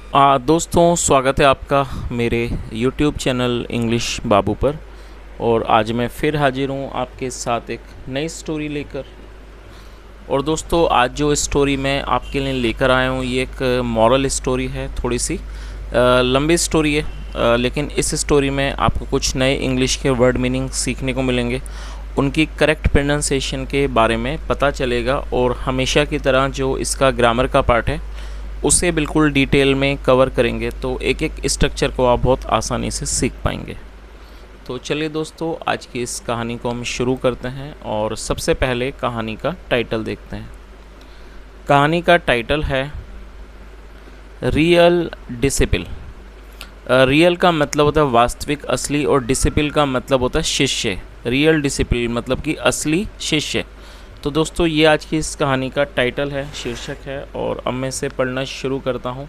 दोस्तों, स्वागत है आपका मेरे YouTube चैनल इंग्लिश बाबू पर। और आज मैं फिर हाजिर हूँ आपके साथ एक नई स्टोरी लेकर। और दोस्तों, आज जो स्टोरी मैं आपके लिए लेकर आया हूँ ये एक मॉरल स्टोरी है। थोड़ी सी लंबी स्टोरी है, लेकिन इस स्टोरी में आपको कुछ नए इंग्लिश के वर्ड मीनिंग सीखने को मिलेंगे, उनकी करेक्ट प्रोनाउंसिएशन के बारे में पता चलेगा। और हमेशा की तरह जो इसका ग्रामर का पार्ट है उसे बिल्कुल डिटेल में कवर करेंगे, तो एक एक स्ट्रक्चर को आप बहुत आसानी से सीख पाएंगे। तो चलिए दोस्तों, आज की इस कहानी को हम शुरू करते हैं। और सबसे पहले कहानी का टाइटल देखते हैं। कहानी का टाइटल है रियल डिसिपल। रियल का मतलब होता है वास्तविक, असली, और डिसिपल का मतलब होता है शिष्य। रियल डिसिपल मतलब कि असली शिष्य। तो दोस्तों, ये आज की इस कहानी का टाइटल है, शीर्षक है। और अब मैं इसे पढ़ना शुरू करता हूँ।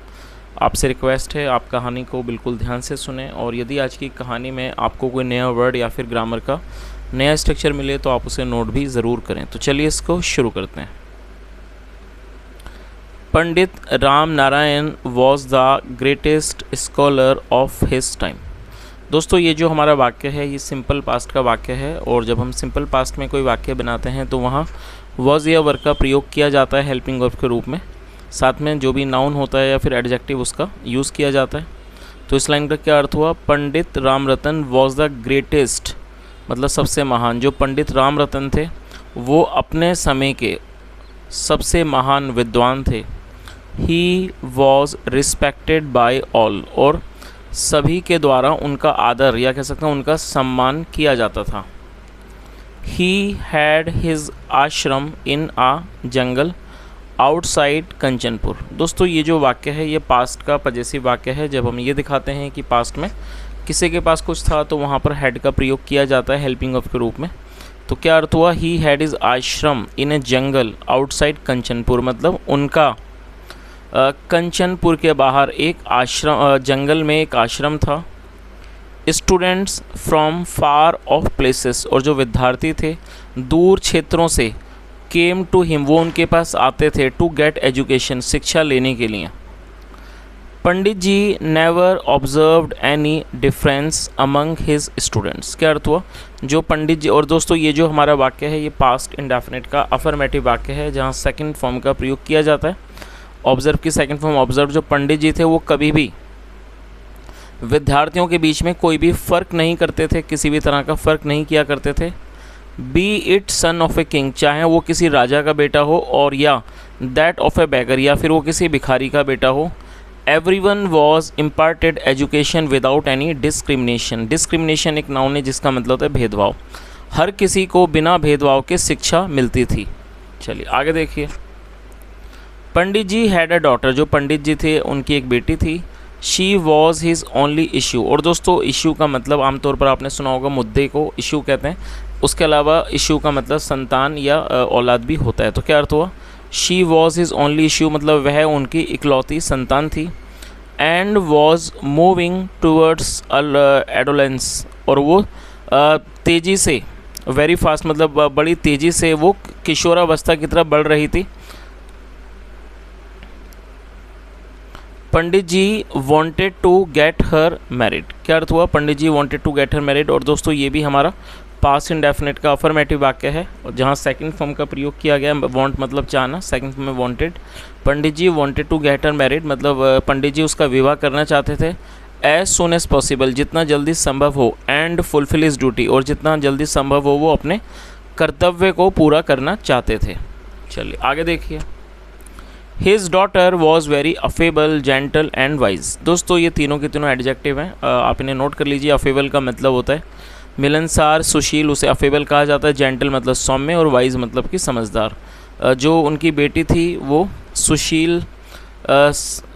आपसे रिक्वेस्ट है आप कहानी को बिल्कुल ध्यान से सुने, और यदि आज की कहानी में आपको कोई नया वर्ड या फिर ग्रामर का नया स्ट्रक्चर मिले तो आप उसे नोट भी ज़रूर करें। तो चलिए इसको शुरू करते हैं। Pandit Ram Narayan was the greatest scholar of his time. दोस्तों, ये जो हमारा वाक्य है ये सिंपल पास्ट का वाक्य है। और जब हम सिंपल पास्ट में कोई वाक्य बनाते हैं तो वहाँ वॉज या वर्ब का प्रयोग किया जाता है हेल्पिंग वर्ब के रूप में। साथ में जो भी नाउन होता है या फिर एडजेक्टिव उसका यूज़ किया जाता है। तो इस लाइन का क्या अर्थ हुआ? पंडित राम रतन वॉज द ग्रेटेस्ट, मतलब सबसे महान। जो पंडित राम रतन थे वो अपने समय के सबसे महान विद्वान थे। He was respected by all, और सभी के द्वारा उनका आदर या कह सकते हैं उनका सम्मान किया जाता था। ही हैड हिज आश्रम इन आ जंगल आउटसाइड कंचनपुर। दोस्तों, ये जो वाक्य है ये पास्ट का पजेसिव वाक्य है। जब हम ये दिखाते हैं कि पास्ट में किसी के पास कुछ था तो वहाँ पर हैड का प्रयोग किया जाता है हेल्पिंग ऑफ के रूप में। तो क्या अर्थ हुआ? ही हैड हिज आश्रम इन ए जंगल आउटसाइड कंचनपुर, मतलब उनका कंचनपुर के बाहर एक आश्रम, जंगल में एक आश्रम था। Students from far of places, और जो विद्यार्थी थे दूर क्षेत्रों से, केम टू हिम, वो उनके पास आते थे, टू गेट एजुकेशन, शिक्षा लेने के लिए। Pandit ji never observed any difference among his students. क्या अर्थ हुआ? जो पंडित जी, और दोस्तों ये जो हमारा वाक्य है ये पास्ट इंडेफिनिट का अफर्मेटिव वाक्य है जहाँ सेकंड फॉर्म का प्रयोग किया जाता है। ऑब्जर्व की सेकंड फॉर्म ऑब्जर्व। जो पंडित जी थे वो कभी भी विद्यार्थियों के बीच में कोई भी फ़र्क नहीं करते थे, किसी भी तरह का फ़र्क नहीं किया करते थे। B it son of a king, चाहे वो किसी राजा का बेटा हो, और या दैट ऑफ ए बैगर, या फिर वो किसी भिखारी का बेटा हो। Everyone was imparted education without any discrimination. Discrimination एक नाउन है जिसका मतलब होता है भेदभाव। हर किसी को बिना भेदभाव के शिक्षा मिलती थी। चलिए आगे देखिए। पंडित जी हैड अ डॉटर, जो पंडित जी थे उनकी एक बेटी थी। She was his only issue, और दोस्तों इशू का मतलब आमतौर पर आपने सुना होगा मुद्दे को इशू कहते हैं। उसके अलावा इशू का मतलब संतान या औलाद भी होता है। तो क्या अर्थ हुआ? She was his only issue, मतलब वह उनकी इकलौती संतान थी। And was moving towards adolescence, और वो तेज़ी से, वेरी फास्ट मतलब बड़ी तेज़ी से वो किशोरावस्था की तरफ बढ़ रही थी। Pandit ji wanted to get her married. क्या अर्थ हुआ? Pandit ji wanted to get her married. और दोस्तों ये भी हमारा पास्ट इंडेफिनिट का अफर्मेटिव वाक्य है, और जहाँ सेकंड फॉर्म का प्रयोग किया गया। वांट मतलब चाहना, सेकंड फॉर्म में wanted. Pandit ji wanted to get her married, मतलब पंडित जी उसका विवाह करना चाहते थे। एज सुन एज पॉसिबल, जितना जल्दी संभव हो। एंड फुलफिल हिज ड्यूटी, और जितना जल्दी संभव हो वो अपने कर्तव्य को पूरा करना चाहते थे। चलिए आगे देखिए। His daughter was very affable, gentle and wise. दोस्तों ये तीनों के तीनों एडजेक्टिव हैं, आप इन्हें नोट कर लीजिए। अफेबल का मतलब होता है मिलनसार, सुशील, उसे अफेबल कहा जाता है। जेंटल मतलब सौम्य, और वाइज मतलब कि समझदार। जो उनकी बेटी थी वो सुशील,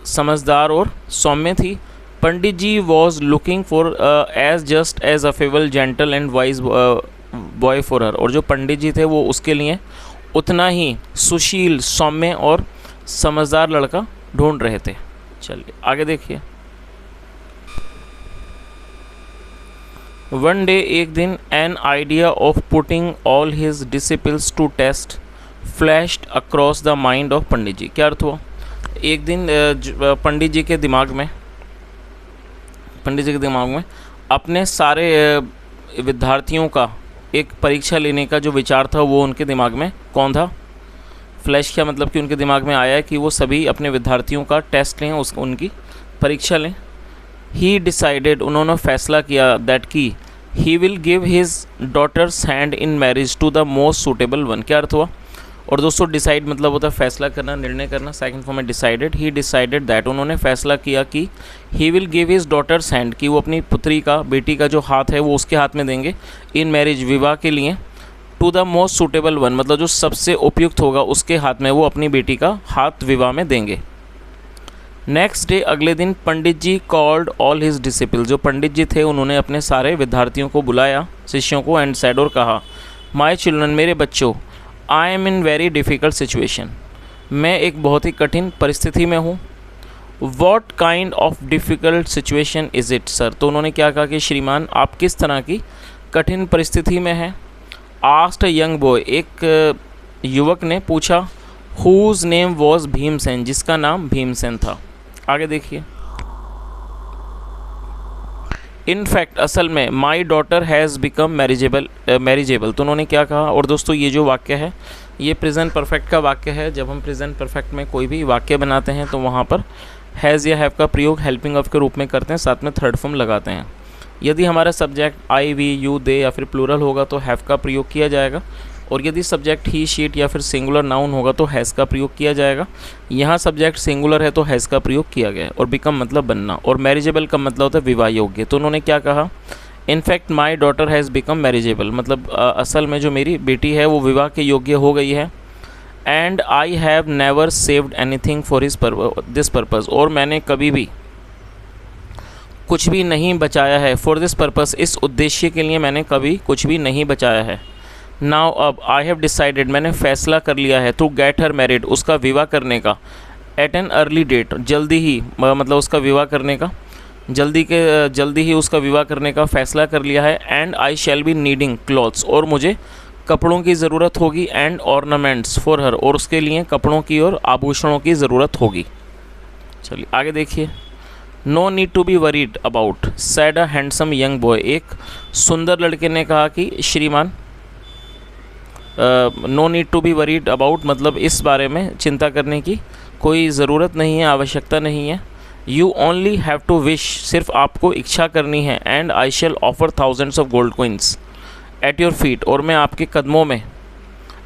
समझदार और सौम्य थी। Pandit ji was looking for as just as affable, gentle and wise boy for her, और जो पंडित जी थे वो उसके लिए उतना ही सुशील, सौम्य और समझदार लड़का ढूंढ रहे थे। चलिए आगे देखिए। वन डे, एक दिन, an idea of putting all his disciples to test flashed across the mind of Pandit ji. क्या अर्थ हुआ? एक दिन पंडित जी के दिमाग में अपने सारे विद्यार्थियों का एक परीक्षा लेने का जो विचार था वो उनके दिमाग में कौन था? फ्लैश किया, मतलब कि उनके दिमाग में आया कि वो सभी अपने विद्यार्थियों का टेस्ट लें, उनकी परीक्षा लें। ही डिसाइडेड, उन्होंने फैसला किया दैट कि he will give his daughter's hand in marriage to the most suitable one. क्या अर्थ हुआ? और दोस्तों डिसाइड मतलब होता है फैसला करना, निर्णय करना। सेकंड फॉर्म में डिसाइडेड, ही डिसाइडेड दैट, उन्होंने फैसला किया कि he will give his daughter's hand, कि वो अपनी पुत्री का, बेटी का जो हाथ है वो उसके हाथ में देंगे, इन मैरिज, विवाह के लिए, to the most suitable one, मतलब जो सबसे उपयुक्त होगा उसके हाथ में वो अपनी बेटी का हाथ विवाह में देंगे। नेक्स्ट डे, अगले दिन, पंडित जी कॉल्ड ऑल हिज डिसिपल, जो पंडित जी थे उन्होंने अपने सारे विद्यार्थियों को बुलाया, शिष्यों को, एंड सेड, और कहा, माई चिल्ड्रन, मेरे बच्चों, I am in very difficult situation, मैं एक बहुत ही कठिन परिस्थिति में हूँ। What kind of difficult situation is it sir? तो उन्होंने क्या कहा कि श्रीमान आप किस तरह की कठिन परिस्थिति में हैं? आस्क्ड अ यंग बॉय, एक युवक ने पूछा। हुज नेम वॉज भीमसेन, जिसका नाम भीमसेन था। आगे देखिए। इन फैक्ट, असल में, my daughter has become marriageable, तो उन्होंने क्या कहा? और दोस्तों ये जो वाक्य है ये प्रेजेंट परफेक्ट का वाक्य है। जब हम प्रेजेंट परफेक्ट में कोई भी वाक्य बनाते हैं तो वहाँ पर हैज़ या हैव का प्रयोग हेल्पिंग ऑफ के रूप में करते हैं, साथ में थर्ड फॉर्म लगाते हैं। यदि हमारा सब्जेक्ट आई, वी, यू, दे या फिर प्लूरल होगा तो हैव का प्रयोग किया जाएगा, और यदि सब्जेक्ट ही, शीट या फिर सिंगुलर नाउन होगा तो हैज़ का प्रयोग किया जाएगा। यहाँ सब्जेक्ट सिंगुलर है तो हैज़ का प्रयोग किया गया है। और बिकम मतलब बनना, और मैरिजेबल का मतलब होता है विवाह योग्य। तो उन्होंने क्या कहा? In fact my daughter has become marriageable, मतलब असल में जो मेरी बेटी है वो विवाह के योग्य हो गई है। And I have never saved anything for this purpose, और मैंने कभी भी कुछ भी नहीं बचाया है। फॉर दिस पर्पज़, इस उद्देश्य के लिए मैंने कभी कुछ भी नहीं बचाया है। नाउ, अब, आई हैव डिसाइडेड, मैंने फ़ैसला कर लिया है, टू गेट हर मैरिड, उसका विवाह करने का, एट एन अर्ली डेट, जल्दी ही, मतलब उसका विवाह करने का, जल्दी ही उसका विवाह करने का फ़ैसला कर लिया है। And I shall be needing clothes, और मुझे कपड़ों की ज़रूरत होगी, एंड ऑर्नामेंट्स फॉर हर, और उसके लिए कपड़ों की और आभूषणों की ज़रूरत होगी। चलिए आगे देखिए। No need to be worried about, said a handsome young boy, एक सुंदर लड़के ने कहा कि श्रीमान, no need to be worried about मतलब इस बारे में चिंता करने की कोई ज़रूरत नहीं है, आवश्यकता नहीं है। You only have to wish, सिर्फ आपको इच्छा करनी है। And I shall offer thousands of gold coins at your feet, और मैं आपके कदमों में,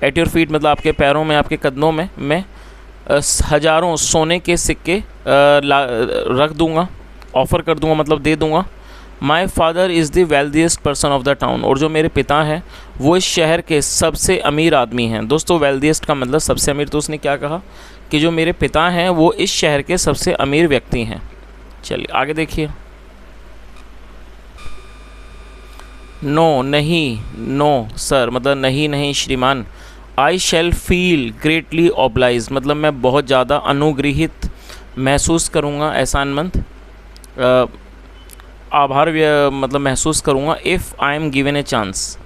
एट योर फीट मतलब आपके पैरों में, आपके कदमों में मैं हज़ारों सोने के सिक्के रख दूँगा, ऑफ़र कर दूँगा, मतलब दे दूँगा। My father is the wealthiest person of the town, और जो मेरे पिता हैं वो इस शहर के सबसे अमीर आदमी हैं। दोस्तों वेल्दिएस्ट का मतलब सबसे अमीर, तो उसने क्या कहा कि जो मेरे पिता हैं वो इस शहर के सबसे अमीर व्यक्ति हैं। चलिए आगे देखिए। नो, नहीं, नो सर मतलब नहीं श्रीमान। आई शैल फील ग्रेटली ऑब्लाइज्ड, मतलब मैं बहुत ज़्यादा अनुग्रहित महसूस करूँगा, एहसानमंद, आभार मतलब महसूस करूँगा, if I am given a chance,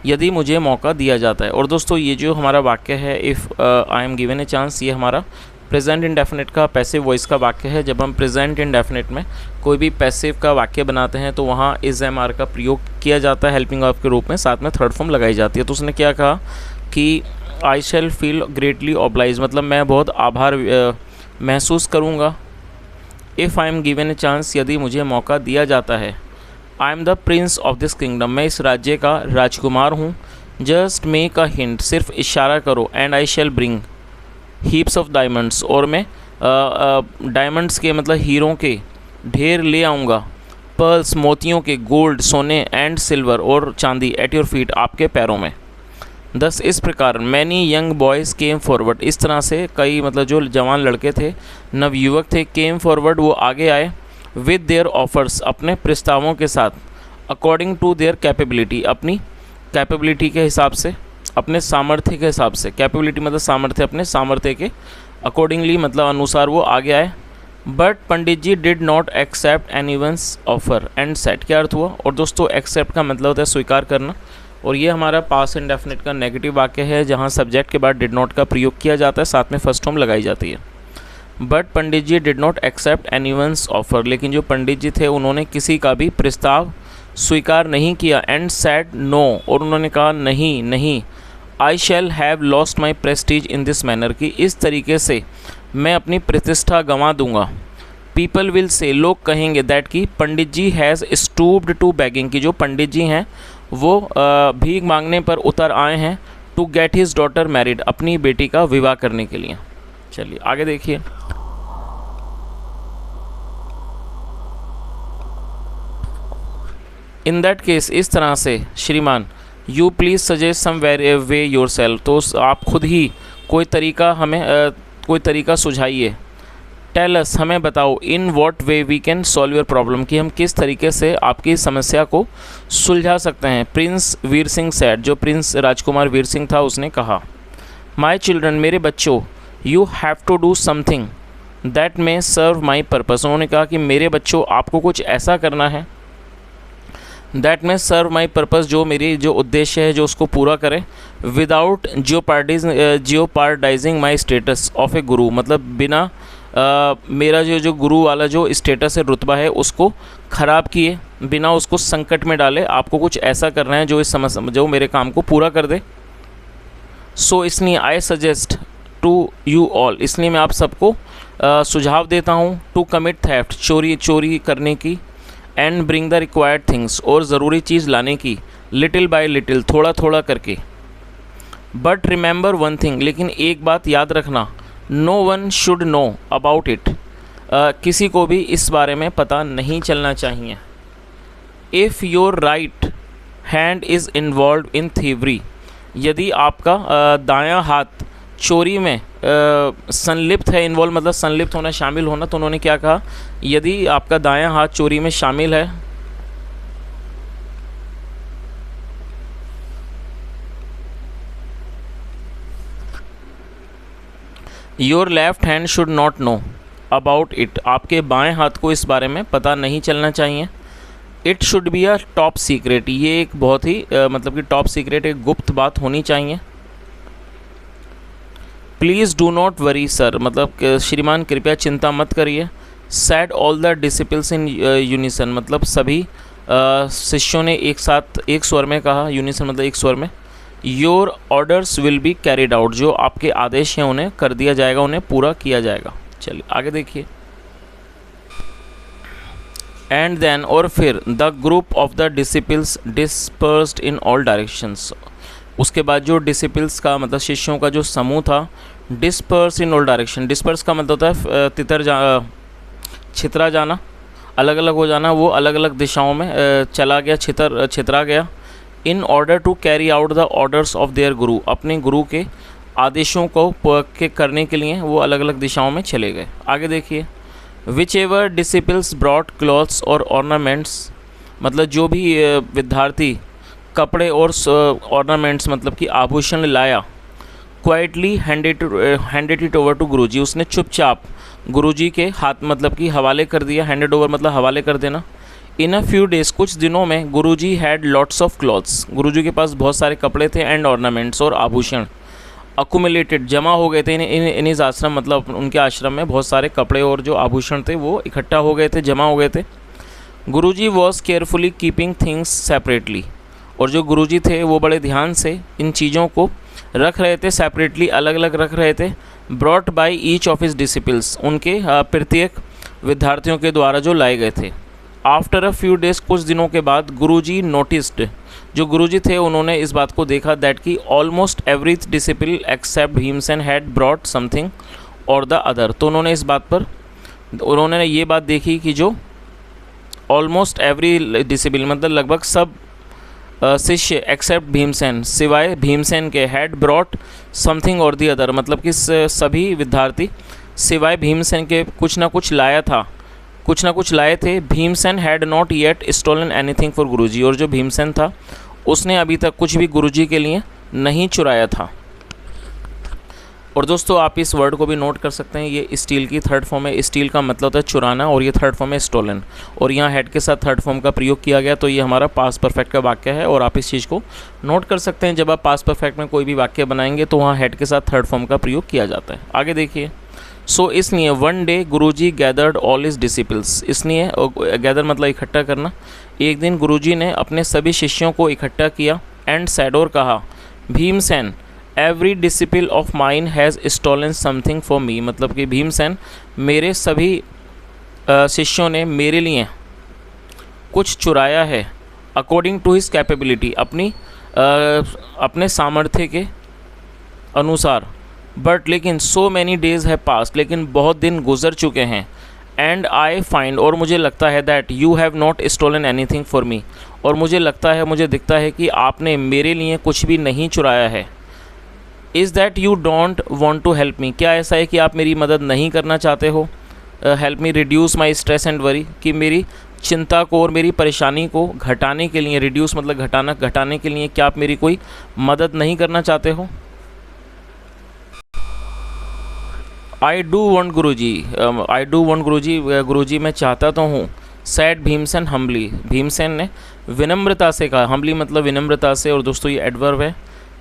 यदि मुझे मौका दिया जाता है। और दोस्तों ये जो हमारा वाक्य है, if I am given a chance, ये हमारा प्रेजेंट इंडेफिनिट का पैसिव वॉइस का वाक्य है। जब हम प्रेजेंट इंडेफिनिट में कोई भी पैसिव का वाक्य बनाते हैं तो वहाँ इज़ एम आर का प्रयोग किया जाता है हेल्पिंग ऑफ के रूप में, साथ में थर्ड फॉर्म लगाई जाती है। तो उसने क्या कहा कि आई शैल फील ग्रेटली ऑब्लाइज, मतलब मैं बहुत आभार महसूस करूँगा, if I am given a chance, यदि मुझे मौका दिया जाता है। I am the Prince of this kingdom, मैं इस राज्य का राजकुमार हूँ। जस्ट मेक अ हिंट, सिर्फ इशारा करो। And I shall bring heaps of diamonds, और मैं डायमंड्स के मतलब हीरों के ढेर ले आऊँगा। पर्ल्स, मोतियों के, गोल्ड, सोने, एंड सिल्वर, और चांदी, एट योर फीट, आपके पैरों में। दस, इस प्रकार, many young boys came forward, इस तरह से कई मतलब जो जवान लड़के थे, नवयुवक थे, केम फॉरवर्ड, वो आगे आए, विद देयर ऑफर्स, अपने प्रस्तावों के साथ, अकॉर्डिंग टू देयर कैपेबिलिटी, अपनी कैपेबिलिटी के हिसाब से, अपने सामर्थ्य के हिसाब से। कैपेबिलिटी मतलब सामर्थ्य, अपने सामर्थ्य के अकॉर्डिंगली मतलब अनुसार वो आगे आए। But Pandit ji did not accept anyone's offer and set, क्या अर्थ हुआ? और दोस्तों एक्सेप्ट का मतलब होता है स्वीकार करना, और ये हमारा पास्ट इंडेफिनिट का नेगेटिव वाक्य है जहाँ सब्जेक्ट के बाद डिड नॉट का प्रयोग किया जाता है, साथ में फर्स्ट फॉर्म लगाई जाती है। But Pandit ji did not accept anyone's offer, लेकिन जो पंडित जी थे उन्होंने किसी का भी प्रस्ताव स्वीकार नहीं किया। एंड सैड नो, और उन्होंने कहा नहीं नहीं। I shall have lost my prestige in this manner, कि इस तरीके से मैं अपनी प्रतिष्ठा गंवा दूंगा। पीपल विल से, लोग कहेंगे, दैट कि पंडित जी हैज़ स्टूप्ड टू बैगिंग, कि जो पंडित जी हैं वो भीख मांगने पर उतर आए हैं, to get his daughter married, अपनी बेटी का विवाह करने के लिए। चलिए आगे देखिए। इन दैट केस, इस तरह से श्रीमान, you please suggest some way yourself, तो आप खुद ही कोई तरीका हमें कोई तरीका सुझाइए। टेल अस, हमें बताओ, in what way we can solve your problem, कि हम किस तरीके से आपकी समस्या को सुलझा सकते हैं। प्रिंस वीर सिंह सैड, जो प्रिंस राजकुमार वीर सिंह था उसने कहा, माई चिल्ड्रन, मेरे बच्चों, you have to do something that may serve my purpose, उन्होंने कहा कि मेरे बच्चों आपको कुछ ऐसा करना है, that may serve my purpose, जो मेरी जो उद्देश्य है जो उसको पूरा करे, विदाउट जियोपार्डाइजिंग माई स्टेटस ऑफ ए गुरु, मतलब बिना मेरा जो गुरु वाला जो स्टेटस है, रुतबा है, उसको ख़राब किए, बिना उसको संकट में डाले। आपको कुछ ऐसा करना है जो इस समस्या जो मेरे काम को पूरा कर दे। सो इसलिए I suggest to you all, इसलिए मैं आप सबको सुझाव देता हूँ, टू कमिट थेफ्ट, चोरी करने की, and bring the required things, और ज़रूरी चीज़ लाने की, लिटिल बाय लिटिल, थोड़ा थोड़ा करके। बट रिमेंबर वन थिंग, लेकिन एक बात याद रखना, no one should know about it, किसी को भी इस बारे में पता नहीं चलना चाहिए। If your right hand is involve in thievery, यदि आपका दायां हाथ चोरी में संलिप्त है, इन्वॉल्व मतलब संलिप्त होना, शामिल होना, तो उन्होंने क्या कहा, यदि आपका दायां हाथ चोरी में शामिल है, your left hand should not know about it, आपके बाएं हाथ को इस बारे में पता नहीं चलना चाहिए। It should be a top secret, ये एक बहुत ही मतलब कि टॉप सीक्रेट, एक गुप्त बात होनी चाहिए। Please do not worry sir, मतलब श्रीमान कृपया चिंता मत करिए। Said all the disciples in unison, मतलब सभी शिष्यों ने एक साथ एक स्वर में कहा, यूनिसन मतलब एक स्वर में। Your orders will be carried out, जो आपके आदेश हैं उन्हें कर दिया जाएगा, उन्हें पूरा किया जाएगा। चलिए आगे देखिए। एंड देन, और फिर, the group of the disciples dispersed in all directions, उसके बाद जो डिसिपल्स का मतलब शिष्यों का जो समूह था, disperse in all direction, disperse का मतलब होता है छितरा जाना, अलग अलग हो जाना, वो अलग अलग दिशाओं में चला गया, छितरा गया। In order to carry out the orders of their guru, अपने गुरु के आदेशों को करने के लिए वो अलग अलग दिशाओं में चले गए। आगे देखिए। Which ever disciples brought clothes और ऑर्नामेंट्स, मतलब जो भी विद्यार्थी कपड़े और ऑर्नामेंट्स मतलब कि आभूषण लाया, quietly handed it over to guruji, उसने चुपचाप गुरुजी के हाथ मतलब कि हवाले कर दिया। हैंडेड ओवर मतलब हवाले कर देना। इन अ फ्यू डेज, कुछ दिनों में, गुरुजी हैड लॉट्स ऑफ क्लॉथ्स, गुरुजी के पास बहुत सारे कपड़े थे, एंड ऑर्नामेंट्स और आभूषण, अकुमुलेटेड जमा हो गए थे इन इस आश्रम, मतलब उनके आश्रम में बहुत सारे कपड़े और जो आभूषण थे वो इकट्ठा हो गए थे, जमा हो गए थे। Guruji was carefully keeping things separately, और जो गुरुजी थे वो बड़े ध्यान से इन चीज़ों को रख रहे थे, सेपरेटली अलग अलग रख रहे थे। Brought by each of his disciples, उनके प्रत्येक विद्यार्थियों के द्वारा जो लाए गए थे। आफ्टर अ फ्यू डेज, कुछ दिनों के बाद, गुरुजी नोटिस्ड, जो गुरुजी थे उन्होंने इस बात को देखा, दैट कि almost every disciple except Bhimsen had brought something और द अदर, तो उन्होंने इस बात पर उन्होंने ये बात देखी कि जो ऑलमोस्ट एवरी डिसिपल मतलब लगभग सब शिष्य एक्सेप्ट भीमसेन, सिवाय भीमसेन के, हैड ब्रॉट समथिंग और दी अदर, मतलब कि सभी विद्यार्थी सिवाय भीमसेन के कुछ ना कुछ लाए थे। Bhimsen had not yet stolen anything for guruji, और जो भीमसेन था उसने अभी तक कुछ भी गुरुजी के लिए नहीं चुराया था। और दोस्तों आप इस वर्ड को भी नोट कर सकते हैं, ये स्टील की थर्ड फॉर्म है। स्टील का मतलब होता है चुराना, और ये थर्ड फॉर्म है स्टोलन, और यहाँ हेड के साथ थर्ड फॉर्म का प्रयोग किया गया, तो ये हमारा पास्ट परफेक्ट का वाक्य है। और आप इस चीज़ को नोट कर सकते हैं, जब आप पास्ट परफेक्ट में कोई भी वाक्य बनाएंगे तो वहाँ हेड के साथ थर्ड फॉर्म का प्रयोग किया जाता है। आगे देखिए। सो इसलिए वन डे गुरुजी गैदर्ड ऑल हिज डिसिपल्स, इसलिए गैदर मतलब इकट्ठा करना। एक दिन गुरुजी ने अपने सभी शिष्यों को इकट्ठा किया एंड सैड और कहा, Bhimsen every disciple of mine has stolen something for me, मतलब कि भीमसेन मेरे सभी शिष्यों ने मेरे लिए कुछ चुराया है, अकॉर्डिंग टू हिज कैपेबिलिटी, अपने सामर्थ्य के अनुसार। बट लेकिन सो मैनी डेज़ है पास्ट, लेकिन बहुत दिन गुजर चुके हैं। एंड आई फाइंड, और मुझे लगता है that you have not stolen anything for me, और मुझे लगता है, मुझे दिखता है कि आपने मेरे लिए कुछ भी नहीं चुराया है। Is that you don't want to help me, क्या ऐसा है कि आप मेरी मदद नहीं करना चाहते हो? Help me reduce my stress and worry, कि मेरी चिंता को और मेरी परेशानी को घटाने के लिए, रिड्यूस मतलब घटाने के लिए क्या आप मेरी कोई मदद नहीं करना चाहते हो? आई डू वॉन्ट गुरुजी, गुरुजी मैं चाहता तो हूँ। सैड भीमसेन हम्बली, भीमसेन ने विनम्रता से कहा, हम्बली मतलब विनम्रता से, और दोस्तों ये एडवर्ब है।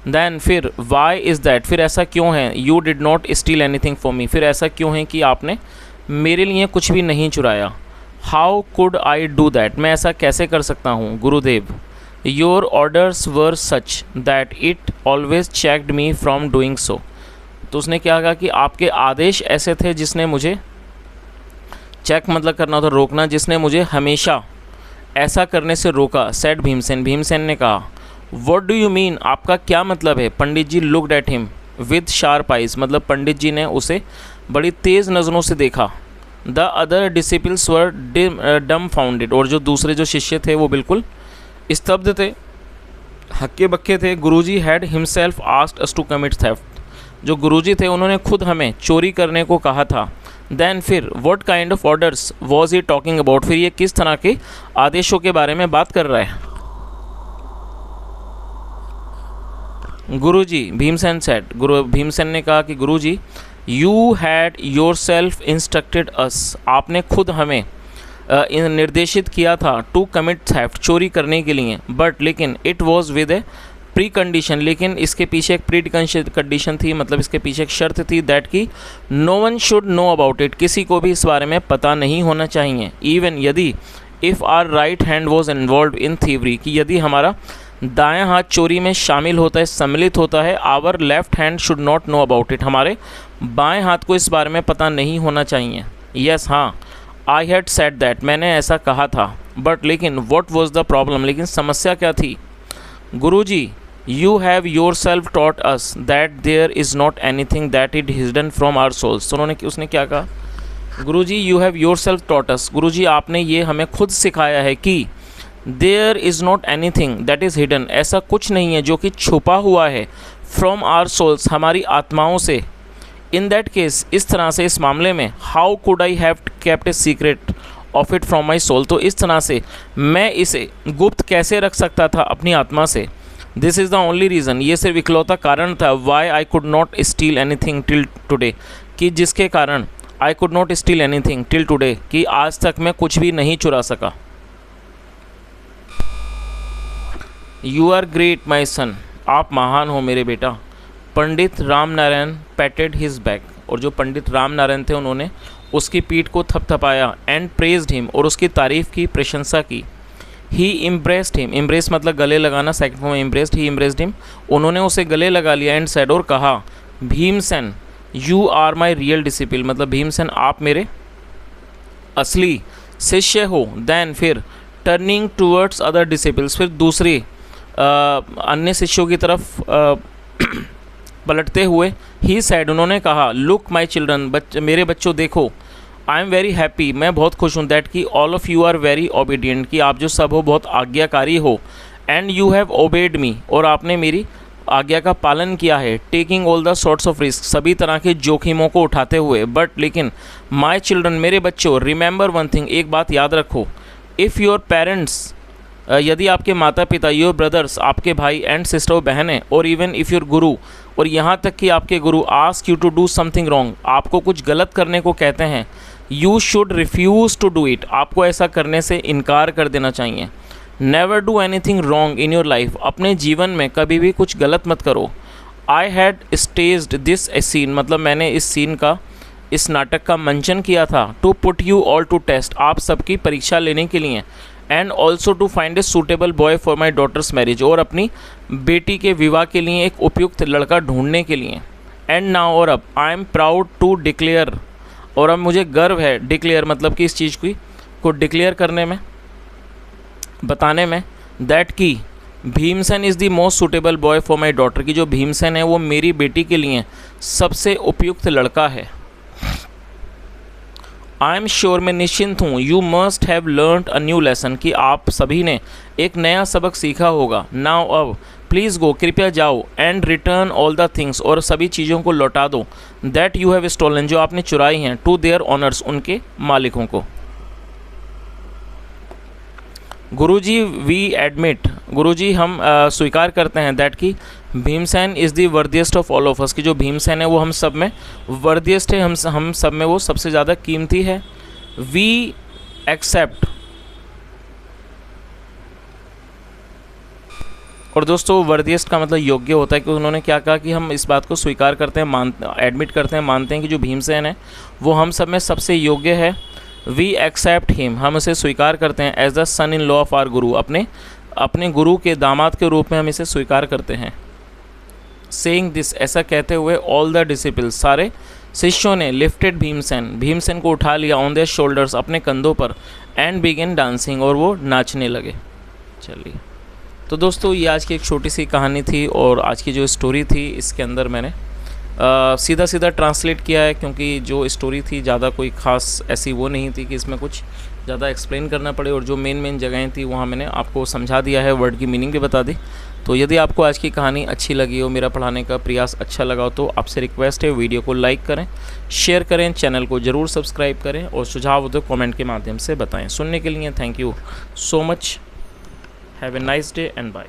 देन फिर वाई इज़ दैट, फिर ऐसा क्यों है? You did not steal anything for मी, फिर ऐसा क्यों है कि आपने मेरे लिए कुछ भी नहीं चुराया? How could I do that, मैं ऐसा कैसे कर सकता हूँ? गुरुदेव your orders were such that it always checked me from doing so, तो उसने क्या कहा कि आपके आदेश ऐसे थे जिसने मुझे, चेक मतलब करना होता रोकना, जिसने मुझे हमेशा ऐसा करने से रोका। सैड भीमसेन, भीमसेन ने कहा, व्हाट डू यू मीन, आपका क्या मतलब है? Pandit ji looked at him with sharp eyes, मतलब पंडित जी ने उसे बड़ी तेज़ नज़रों से देखा। द अदर डिसिपल्स वर डम फाउंडेड, और जो दूसरे जो शिष्य थे वो बिल्कुल स्तब्ध थे, हक्के बक्के थे। Guruji had himself asked us to commit theft, जो गुरुजी थे उन्होंने खुद हमें चोरी करने को कहा था। देन फिर what kind of orders was he talking about, फिर ये किस तरह के आदेशों के बारे में बात कर रहा है? गुरुजी, भीमसेन सेड, भीमसेन ने कहा कि guruji you had yourself instructed us, आपने खुद हमें निर्देशित किया था टू कमिट थेफ्ट, चोरी करने के लिए। बट लेकिन it was with A pre condition, लेकिन इसके पीछे एक प्री कंडीशन थी, मतलब इसके पीछे एक शर्त थी, दैट कि no one should know about it, किसी को भी इस बारे में पता नहीं होना चाहिए। इवन यदि if our right hand was involve in thievery, कि यदि हमारा दायां हाथ चोरी में शामिल होता है, सम्मिलित होता है, our left hand should not know about it, हमारे बाएं हाथ को इस बारे में पता नहीं होना चाहिए। यस हाँ, आई हैड सेड दैट, मैंने ऐसा कहा था। बट लेकिन व्हाट वाज द प्रॉब्लम, लेकिन समस्या क्या थी? Guruji you have yourself taught us that there is not anything that it hidden from our souls, तो उसने क्या कहा? Guruji you have yourself taught us, guruji आपने ये हमें खुद सिखाया है कि there is not anything that is hidden, ऐसा कुछ नहीं है जो कि छुपा हुआ है, फ्रॉम आवर सोल्स, हमारी आत्माओं से। इन दैट केस, इस तरह से, इस मामले में, how could I have kept a secret of it from my soul, तो इस तरह से मैं इसे गुप्त कैसे रख सकता था अपनी आत्मा से? This is the only reason, ये सिर्फ इकलौता कारण था, why I could not steal anything till today, कि जिसके कारण I could not steal anything till today, कि आज तक मैं कुछ भी नहीं चुरा सका। You are great my son, आप महान हो मेरे बेटा। Pandit Ram Narayan patted his back, और जो पंडित राम नारायण थे उन्होंने उसकी पीठ को थपथपाया। एंड प्रेज्ड हिम, और उसकी तारीफ़ की, प्रशंसा की। ही इम्प्रेस्ड हिम, इम्प्रेस मतलब गले लगाना, second form embraced, he embraced him, उन्होंने उसे गले लगा लिया। एंड सेड, और कहा, Bhimsen you are my real disciple, मतलब भीमसेन आप मेरे असली शिष्य हो। देन फिर टर्निंग टूवर्ड्स अदर डिसिपल्स, फिर दूसरे अन्य शिष्यों की तरफ पलटते हुए, ही सैड, उन्होंने कहा, लुक माई चिल्ड्रन, मेरे बच्चों देखो, आई एम वेरी हैप्पी, मैं बहुत खुश हूँ, दैट कि all of you are very obedient, कि आप जो सब हो बहुत आज्ञाकारी हो। And you have obeyed me, और आपने मेरी आज्ञा का पालन किया है। Taking all the sorts of risk, सभी तरह के जोखिमों को उठाते हुए। बट लेकिन माई चिल्ड्रन, मेरे बच्चों, रिमेंबर वन थिंग, एक बात याद रखो, इफ़ योर पेरेंट्स, यदि आपके माता पिता, योर ब्रदर्स, आपके भाई एंड सिस्टर बहनें, और इवन इफ़ योर गुरु, और यहाँ तक कि आपके गुरु, ask you to do something wrong, आपको कुछ गलत करने को कहते हैं, you should refuse to do it, आपको ऐसा करने से इनकार कर देना चाहिए। Never do anything wrong in your life, अपने जीवन में कभी भी कुछ गलत मत करो। I had staged this a scene, मतलब मैंने इस सीन का, इस नाटक का मंचन किया था to put you all to test, आप सबकी परीक्षा लेने के लिए, and also to find a suitable boy for my daughter's marriage, और अपनी बेटी के विवाह के लिए एक उपयुक्त लड़का ढूंढने के लिए। एंड नाउ, और अब, I am proud to declare, और अब मुझे गर्व है, डिक्लेयर मतलब कि इस चीज़ को डिक्लेयर करने में, बताने में, दैट की Bhimsen is the most suitable boy for my daughter, की जो भीमसेन है वो मेरी बेटी के लिए सबसे उपयुक्त लड़का है। आई एम श्योर, मैं निश्चिंत हूँ, you must have learned a new lesson, कि आप सभी ने एक नया सबक सीखा होगा। नाउ, अब, प्लीज़ गो, कृपया जाओ, and return all the things, और सभी चीज़ों को लौटा दो, दैट यू हैव स्टोलन, जो आपने चुराई हैं, टू देयर ऑनर्स, उनके मालिकों को। गुरुजी, वी एडमिट, गुरुजी हम स्वीकार करते हैं, दैट की Bhimsen is the worthiest of all of us, की जो भीमसेन है वो हम सब में वर्दिएस्ट है, हम सब में वो सबसे ज़्यादा कीमती है। वी एक्सेप्ट, और दोस्तों वर्दिएस्ट का मतलब योग्य होता है, कि उन्होंने क्या कहा कि हम इस बात को स्वीकार करते हैं, एडमिट करते हैं, मानते हैं कि जो भीमसेन है वो हम सब में सबसे योग्य है। वी एक्सेप्ट हिम, हम इसे स्वीकार करते हैं, as the son in law of our guru, अपने गुरु के दामाद के रूप में हम इसे स्वीकार करते हैं। सेइंग दिस, ऐसा कहते हुए, ऑल द डिसिपल्स, सारे शिष्यों ने, लिफ्टेड भीमसेन को उठा लिया, ऑन देयर शोल्डर्स, अपने कंधों पर, एंड बिगिन डांसिंग, और वो नाचने लगे। चलिए, तो दोस्तों ये आज की एक छोटी सी कहानी थी, और आज की जो स्टोरी थी इसके अंदर मैंने सीधा सीधा ट्रांसलेट किया है, क्योंकि जो स्टोरी थी ज़्यादा कोई ख़ास ऐसी वो नहीं थी कि इसमें कुछ ज़्यादा एक्सप्लेन करना पड़े, और जो मेन जगहें थी वहाँ मैंने आपको समझा दिया है, वर्ड की मीनिंग भी बता दी। तो यदि आपको आज की कहानी अच्छी लगी हो, मेरा पढ़ाने का प्रयास अच्छा लगा हो, तो आपसे रिक्वेस्ट है वीडियो को लाइक करें, शेयर करें, चैनल को ज़रूर सब्सक्राइब करें, और सुझाव हो तो कमेंट के माध्यम से बताएं। सुनने के लिए thank you so much, have a nice day and bye.